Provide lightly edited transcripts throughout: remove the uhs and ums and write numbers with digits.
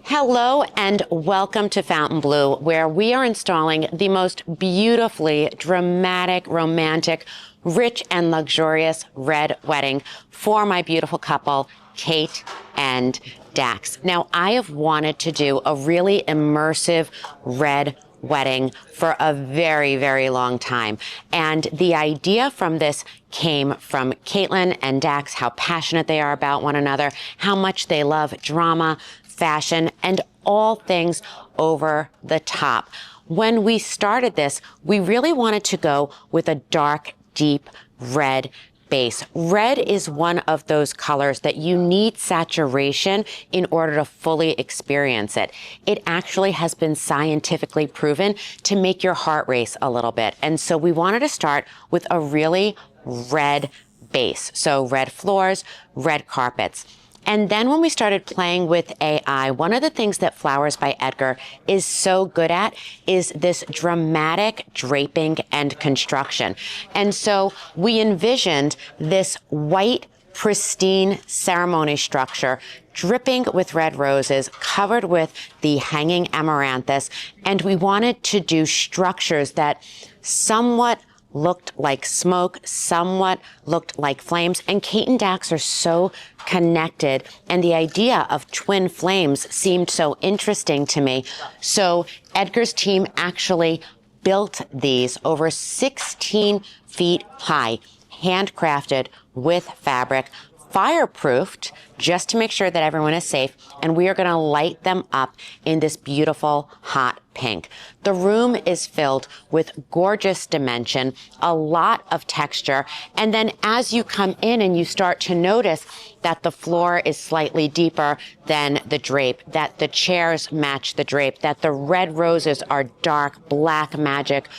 Hello and welcome to Fontainebleau, where we are installing the most beautifully dramatic, romantic, rich and luxurious red wedding for my beautiful couple, Kate and Daxx. Now, I have wanted to do a really immersive red wedding for a very, very long time. And the idea from this came from Caitlin and Daxx, how passionate they are about one another, how much they love drama, fashion, and all things over the top. When we started this, we really wanted to go with a dark, deep red base. Red is one of those colors that you need saturation in order to fully experience it. It actually has been scientifically proven to make your heart race a little bit. And so we wanted to start with a really red base. So red floors, red carpets. And then when we started playing with AI, one of the things that Flowers by Edgar is so good at is this dramatic draping and construction. And so we envisioned this white, pristine ceremony structure dripping with red roses, covered with the hanging amaranthus. And we wanted to do structures that somewhat looked like smoke, somewhat looked like flames, and Kate and Daxx are so connected, and the idea of twin flames seemed so interesting to me. So Edgar's team actually built these over 16 feet high, handcrafted with fabric, fireproofed just to make sure that everyone is safe, and we are going to light them up in this beautiful hot pink. The room is filled with gorgeous dimension, a lot of texture, and then as you come in and you start to notice that the floor is slightly deeper than the drape, that the chairs match the drape, that the red roses are dark black magic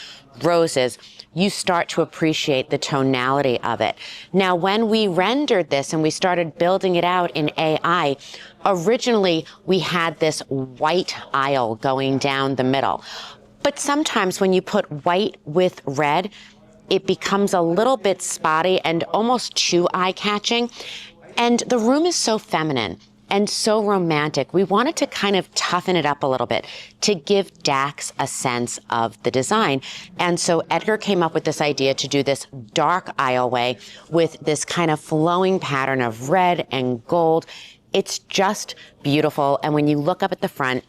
roses, you start to appreciate the tonality of it. Now, when we rendered this and we started building it out in AI, originally we had this white aisle going down the middle. But sometimes when you put white with red, it becomes a little bit spotty and almost too eye-catching. And the room is so feminine and so romantic. We wanted to kind of toughen it up a little bit to give Daxx a sense of the design. And so Edgar came up with this idea to do this dark aisleway with this kind of flowing pattern of red and gold. It's just beautiful. And when you look up at the front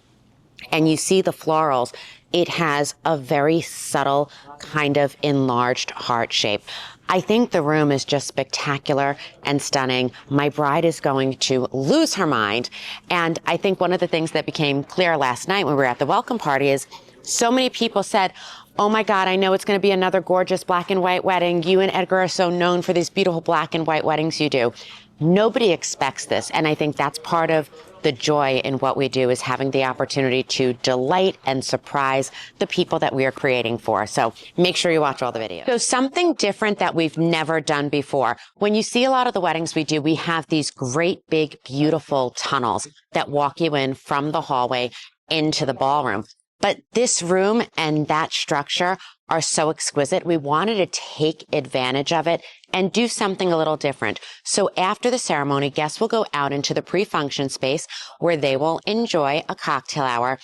and you see the florals, it has a very subtle kind of enlarged heart shape. I think the room is just spectacular and stunning. My bride is going to lose her mind. And I think one of the things that became clear last night when we were at the welcome party is so many people said, oh my God, I know it's going to be another gorgeous black and white wedding. You and Edgar are so known for these beautiful black and white weddings you do. Nobody expects this. And I think that's part of the joy in what we do, is having the opportunity to delight and surprise the people that we are creating for. So make sure you watch all the videos. So something different that we've never done before. When you see a lot of the weddings we do, we have these great big, beautiful tunnels that walk you in from the hallway into the ballroom. But this room and that structure are so exquisite. We wanted to take advantage of it and do something a little different. So after the ceremony, guests will go out into the pre-function space where they will enjoy a cocktail hour.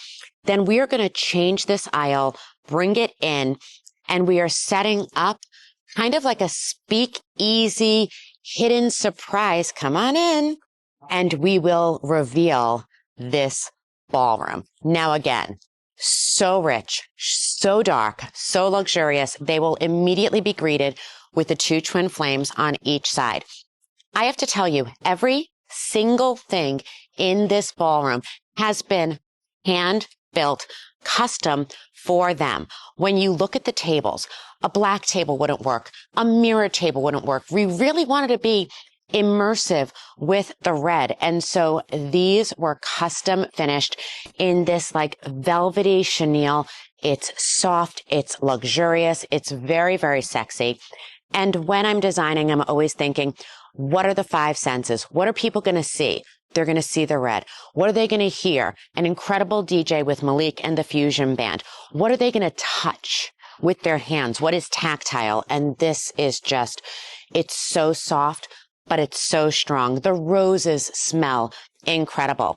Then we are going to change this aisle, bring it in, and we are setting up kind of like a speakeasy hidden surprise. Come on in. And we will reveal this ballroom. Now again, so rich, so dark, so luxurious. They will immediately be greeted with the two twin flames on each side. I have to tell you, every single thing in this ballroom has been hand built, custom for them. When you look at the tables, a black table wouldn't work. A mirror table wouldn't work. We really wanted to be immersive with the red. And so these were custom finished in this like velvety chenille. It's soft, it's luxurious, it's very, very sexy. And when I'm designing, I'm always thinking, what are the five senses? What are people going to see? They're going to see the red. What are they going to hear? An incredible DJ with Malik and the Fusion Band. What are they going to touch with their hands? What is tactile? And this is just, it's so soft, but it's so strong. The roses smell incredible.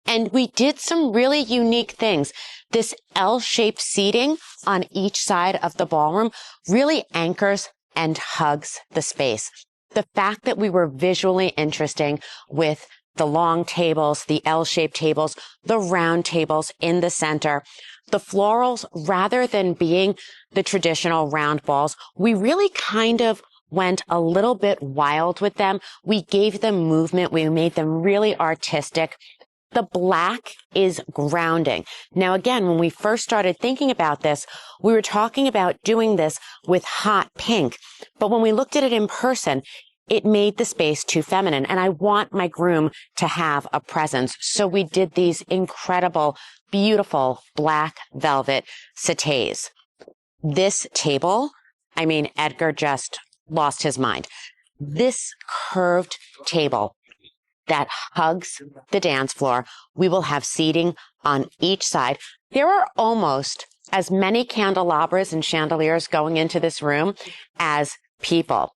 And we did some really unique things. This L-shaped seating on each side of the ballroom really anchors and hugs the space. The fact that we were visually interesting with the long tables, the L-shaped tables, the round tables in the center, the florals, rather than being the traditional round balls, we really kind of went a little bit wild with them. We gave them movement. We made them really artistic. The black is grounding. Now, again, when we first started thinking about this, we were talking about doing this with hot pink. But when we looked at it in person, it made the space too feminine. And I want my groom to have a presence. So we did these incredible, beautiful black velvet settees. This table, I mean, Edgar just lost his mind. This curved table that hugs the dance floor. We will have seating on each side. There are almost as many candelabras and chandeliers going into this room as people.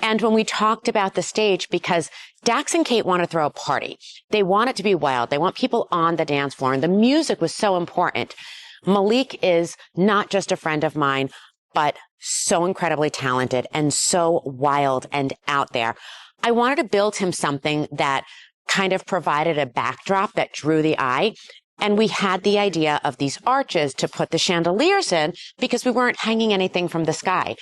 And when we talked about the stage, because Dax and Kate want to throw a party, they want it to be wild. They want people on the dance floor. And the music was so important. Malik is not just a friend of mine, but so incredibly talented and so wild and out there. I wanted to build him something that kind of provided a backdrop that drew the eye. And we had the idea of these arches to put the chandeliers in because we weren't hanging anything from the sky.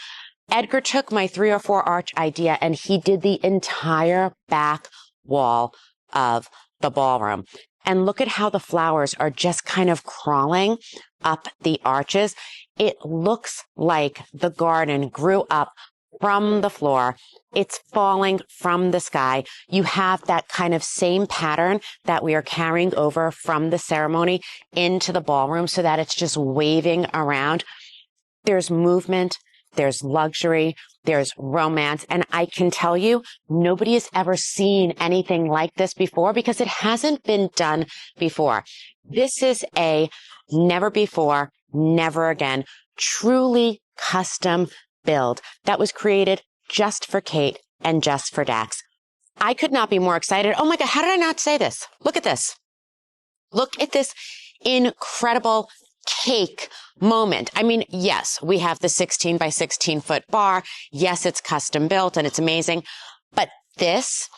Edgar took my 3 or 4 arch idea and he did the entire back wall of the ballroom. And look at how the flowers are just kind of crawling up the arches. It looks like the garden grew up from the floor. It's falling from the sky. You have that kind of same pattern that we are carrying over from the ceremony into the ballroom so that it's just waving around. There's movement. There's luxury, there's romance, and I can tell you, nobody has ever seen anything like this before because it hasn't been done before. This is a never before, never again, truly custom build that was created just for Kate and just for Dax. I could not be more excited. Oh my God, how did I not say this? Look at this. Look at this incredible cake moment. I mean, yes, we have the 16 by 16 foot bar. Yes, it's custom built and it's amazing. But this,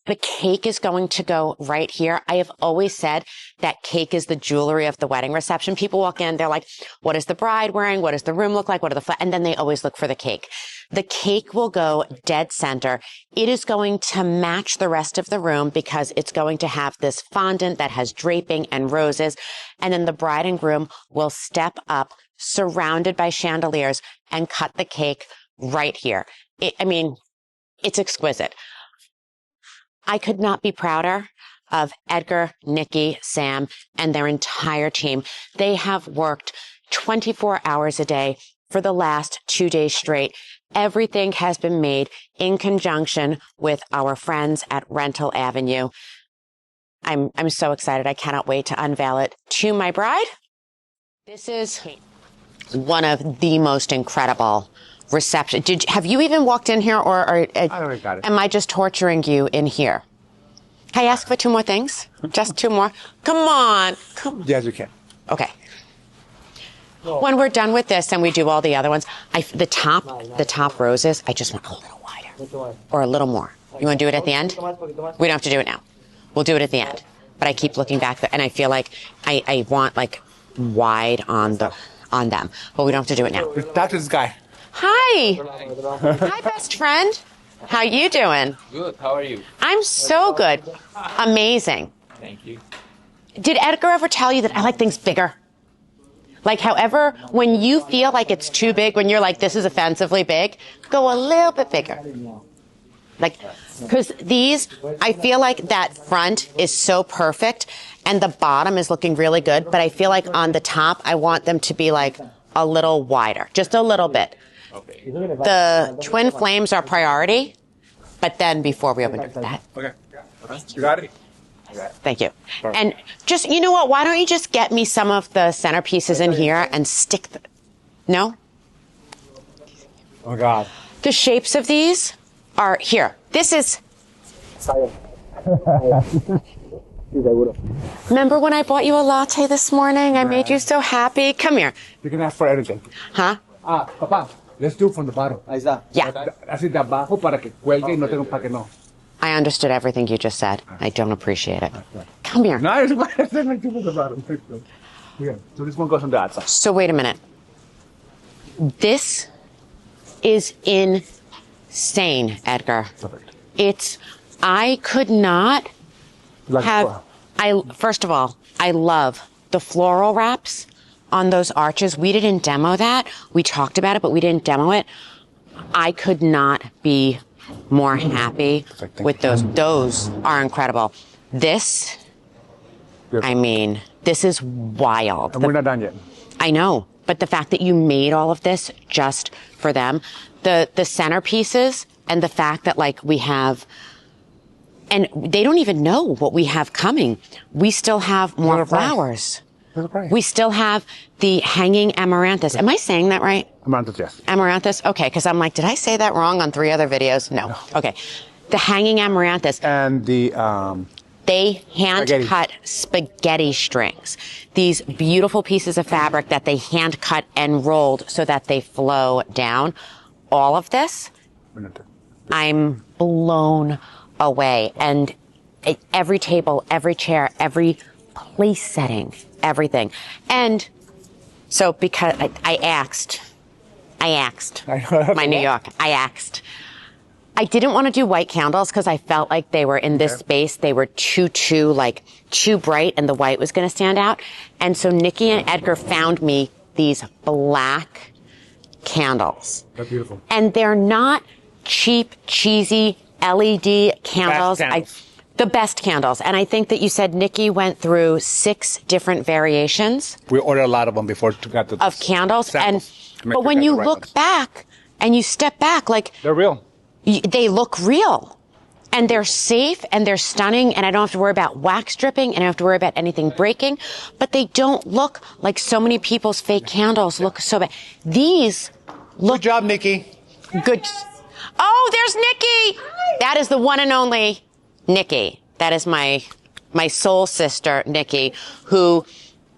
the cake is going to go right here. I have always said that cake is the jewelry of the wedding reception. People walk in, they're like, what is the bride wearing? What does the room look like? What are the, and then they always look for the cake. The cake will go dead center. It is going to match the rest of the room because it's going to have this fondant that has draping and roses. And then the bride and groom will step up surrounded by chandeliers and cut the cake right here. It's exquisite. I could not be prouder of Edgar, Nikki, Sam, and their entire team. They have worked 24 hours a day for the last 2 days straight. Everything has been made in conjunction with our friends at Rental Avenue. I'm so excited. I cannot wait to unveil it to my bride. This is one of the most incredible reception. Have you even walked in here or I already got it. am I just torturing you in here? Can I ask for 2 more things? Just 2 more? Come on. Come on. Yes, you can. Okay. When we're done with this and we do all the other ones, the top roses, I just want a little wider or a little more. You want to do it at the end? We don't have to do it now. We'll do it at the end. But I keep looking back and I feel like I want like wide on them. But we don't have to do it now. That's this guy. Hi. Hi, best friend. How you doing? Good. How are you? I'm so good. Amazing. Thank you. Did Edgar ever tell you that I like things bigger? Like, however, when you feel like it's too big, when you're like, this is offensively big, go a little bit bigger. Like, because these, I feel like that front is so perfect and the bottom is looking really good. But I feel like on the top, I want them to be like a little wider, just a little bit. Okay. The twin flames are priority, but then before we open that. Okay. You got it? Thank you. And just, you know what? Why don't you just get me some of the centerpieces in here and stick them? No? Oh, God. The shapes of these are here. This is. Remember when I bought you a latte this morning? I made you so happy. Come here. You can ask for anything. Huh? Papa, let's do from the bottom. Ahí está. Yeah. Así de abajo para que cuelgue y no tenga para que no. I understood everything you just said. I don't appreciate it. Come here. No, it's like from the bottom. Yeah. So this one goes on the outside. So wait a minute. This is insane, Edgar. Perfect. I could not have, first of all, I love the floral wraps on those arches. We didn't demo that. We talked about it, but we didn't demo it. I could not be more happy with those. Those are incredible. This, I mean, this is wild. And we're not done yet. I know, but the fact that you made all of this just for them, the centerpieces, and the fact that like we have, and they don't even know what we have coming. We still have more flowers. We still have the hanging amaranthus. Am I saying that right? Amaranthus, yes. Amaranthus? Okay, because I'm like, did I say that wrong on 3 other videos? No. Okay. The hanging amaranthus. And the They hand cut spaghetti strings. These beautiful pieces of fabric that they hand cut and rolled so that they flow down. All of this, I'm blown away. And every table, every chair, every place setting, everything. And so because I asked my New York, I asked. I didn't want to do white candles because I felt like they were in this space. They were too bright and the white was going to stand out. And so Nikki and Edgar found me these black candles. They're beautiful. And they're not cheap, cheesy LED candles. The best candles. And I think that you said Nikki went through 6 different variations. We ordered a lot of them before to get the of candles. But when you look back and you step back, like they're real. They look real. And they're safe and they're stunning, and I don't have to worry about wax dripping and I don't have to worry about anything breaking, but they don't look like so many people's fake candles look so bad. These look... Good job, Nikki. Good. Oh, there's Nikki! That is the one and only Nikki. That is my soul sister, Nikki, who,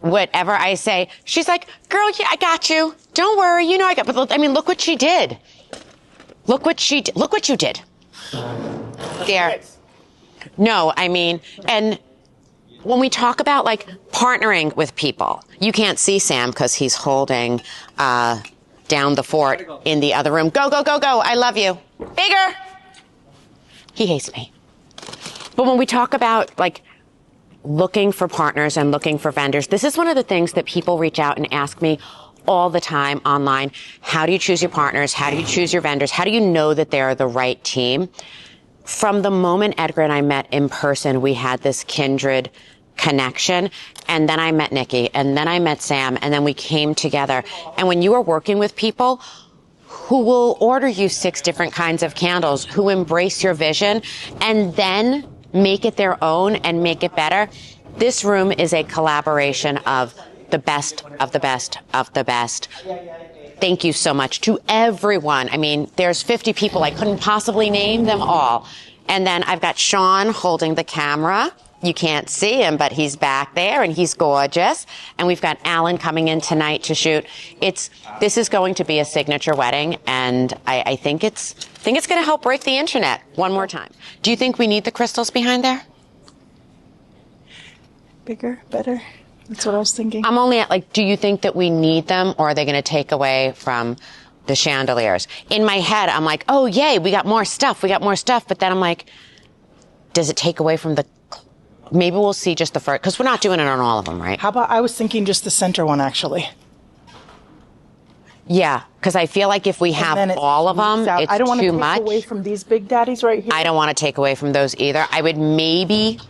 whatever I say, she's like, girl, yeah, I got you. Don't worry, you know I got, but I mean, look what she did. Look what she did. Look what you did. There. No, I mean, and when we talk about like partnering with people, you can't see Sam because he's holding down the fort in the other room. Go, go, go, go. I love you. Bigger. He hates me. But when we talk about like looking for partners and looking for vendors, this is one of the things that people reach out and ask me all the time online. How do you choose your partners? How do you choose your vendors? How do you know that they're the right team? From the moment Edgar and I met in person, we had this kindred connection. And then I met Nikki, and then I met Sam, and then we came together. And when you are working with people who will order you 6 different kinds of candles, who embrace your vision, and then make it their own and make it better, this room is a collaboration of the best of the best of the best. Thank you so much to everyone. I mean, there's 50 people. I couldn't possibly name them all. And then I've got Shawn holding the camera. You can't see him, but he's back there and he's gorgeous. And we've got Alan coming in tonight to shoot. This is going to be a signature wedding, and I think it's going to help break the internet one more time. Do you think we need the crystals behind there? Bigger, better. That's what I was thinking. I'm only at like, do you think that we need them, or are they going to take away from the chandeliers? In my head, I'm like, oh, yay, we got more stuff. But then I'm like, does it take away from the, maybe we'll see just the first, because we're not doing it on all of them, right? How about, I was thinking just the center one, actually. Yeah, because I feel like if we have all of them, it's I don't want to too take much. away from these big daddies right here. I don't want to take away from those either. I would maybe,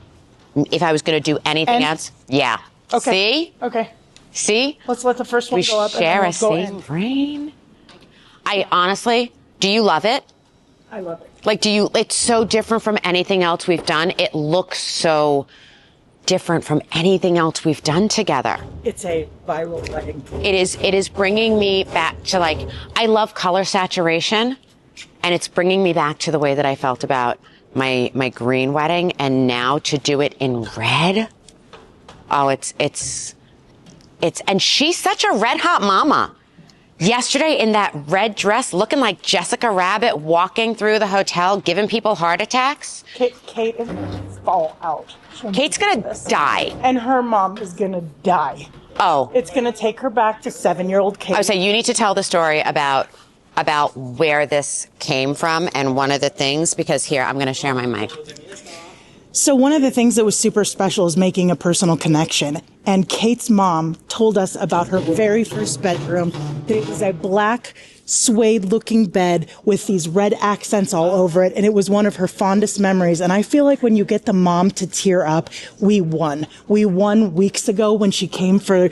if I was going to do anything else, yeah. Okay. See? Okay. See? Let's let the first one go up and then We we'll share go a in. same brain. I honestly, do you love it? I love it. Like, it's so different from anything else we've done. It looks so different from anything else we've done together. It's a viral wedding. It is bringing me back to, like, I love color saturation, and it's bringing me back to the way that I felt about my green wedding, and now to do it in red. Oh, it's and she's such a red hot mama. Yesterday in that red dress, looking like Jessica Rabbit, walking through the hotel, giving people heart attacks. Kate is gonna fall out. Kate's gonna die. And her mom is gonna die. Oh. It's gonna take her back to 7-year-old Kate. I would say you need to tell the story about where this came from and one of the things, because here, I'm gonna share my mic. So one of the things that was super special is making a personal connection. And Kate's mom told us about her very first bedroom, that it was a black suede-looking bed with these red accents all over it, and it was one of her fondest memories. And I feel like when you get the mom to tear up, we won. We won weeks ago when she came for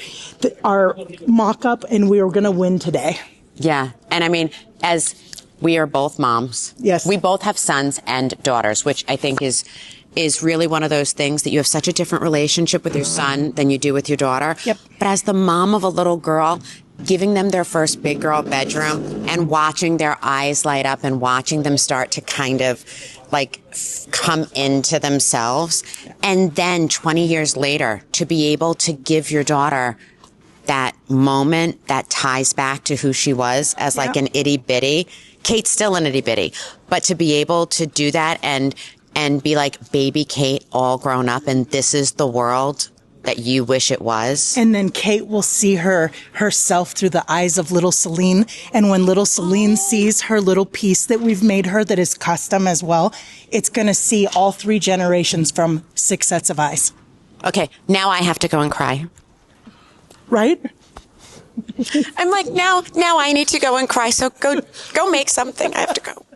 our mock-up, and we were going to win today. Yeah, and I mean, as we are both moms. Yes. We both have sons and daughters, which I think is really one of those things that you have such a different relationship with your son than you do with your daughter. Yep. But as the mom of a little girl, giving them their first big girl bedroom and watching their eyes light up and watching them start to kind of like come into themselves. And then 20 years later, to be able to give your daughter that moment that ties back to who she was as like an itty bitty. Kate's still an itty bitty, but to be able to do that and be like baby Kate all grown up, and this is the world that you wish it was. And then Kate will see herself through the eyes of little Celine. And when little Celine sees her little piece that we've made her that is custom as well, it's going to see all 3 generations from 6 sets of eyes. Okay, now I have to go and cry. Right? I'm like, now I need to go and cry, so go make something. I have to go.